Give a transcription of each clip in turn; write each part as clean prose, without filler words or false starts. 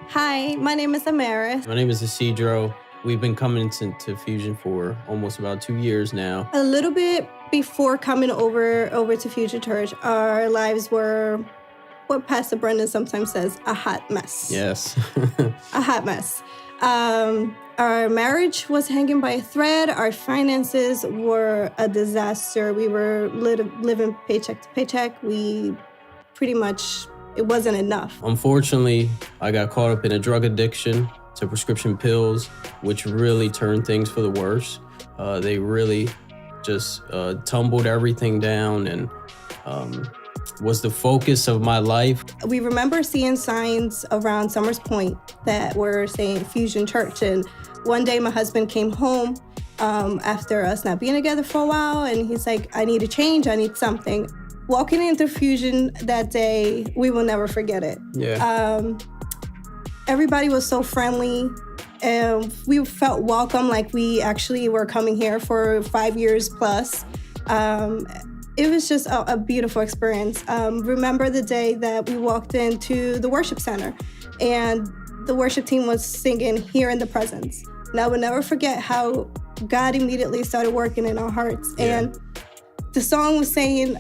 Hi, my name is Amneris. My name is Isidro. We've been coming to Fusion for almost about 2 years now. A little bit before coming over to Fusion Church, our lives were what Pastor Brendan sometimes says, a hot mess. Yes. A hot mess. Our marriage was hanging by a thread. Our finances were a disaster. We were living paycheck to paycheck. We pretty much, it wasn't enough. Unfortunately, I got caught up in a drug addiction to prescription pills, which really turned things for the worse. They really just tumbled everything down and was the focus of my life. We remember seeing signs around Summers Point that were saying Fusion Church. And one day my husband came home after us not being together for a while. And he's like, I need a change. I need something. Walking into Fusion that day, we will never forget it. Yeah. Everybody was so friendly. And we felt welcome, like we actually were coming here for 5 years plus. It was just a beautiful experience. Remember the day that we walked into the worship center and the worship team was singing Here in the Presence. And I will never forget how God immediately started working in our hearts. Yeah. And the song was saying,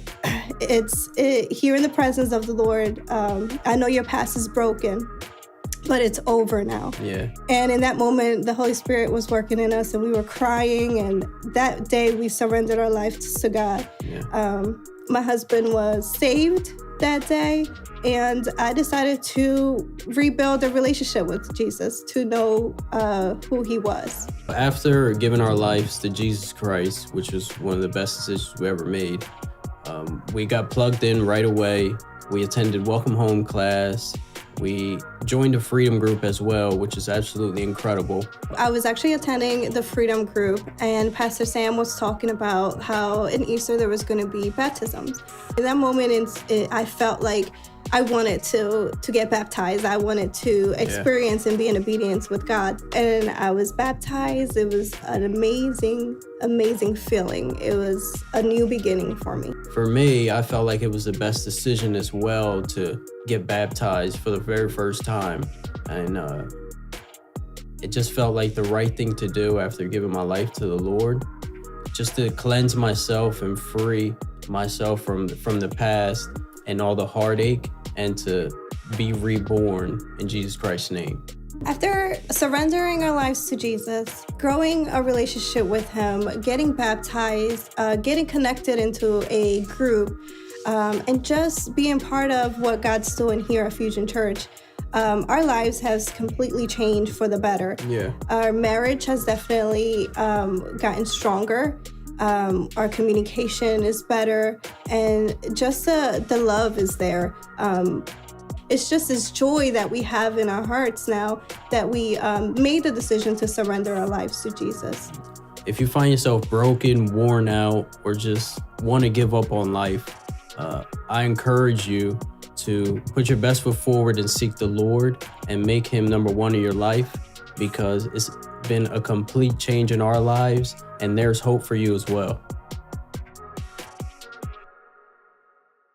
here in the presence of the Lord, I know your past is broken, but it's over now. Yeah. And in that moment, the Holy Spirit was working in us and we were crying. And that day we surrendered our lives to God. Yeah. My husband was saved that day. And I decided to rebuild a relationship with Jesus, to know who he was. After giving our lives to Jesus Christ, which was one of the best decisions we ever made, we got plugged in right away. We attended Welcome Home class. We joined a Freedom group as well, which is absolutely incredible. I was actually attending the Freedom group, and Pastor Sam was talking about how in Easter there was going to be baptisms. In that moment, I felt like I wanted to get baptized. I wanted to experience and be in obedience with God. And I was baptized. It was an amazing, amazing feeling. It was a new beginning for me. For me, I felt like it was the best decision as well to get baptized for the very first time. And it just felt like the right thing to do after giving my life to the Lord, just to cleanse myself and free myself from the past and all the heartache, and to be reborn in Jesus Christ's name. After surrendering our lives to Jesus, growing a relationship with him, getting baptized, getting connected into a group, and just being part of what God's doing here at Fusion Church, our lives has completely changed for the better. Yeah. Our marriage has definitely gotten stronger. Our communication is better, and just the love is there. It's just this joy that we have in our hearts now that we made the decision to surrender our lives to Jesus. If you find yourself broken, worn out, or just want to give up on life, I encourage you to put your best foot forward and seek the Lord and make him number one in your life, because it's been a complete change in our lives, and there's hope for you as well.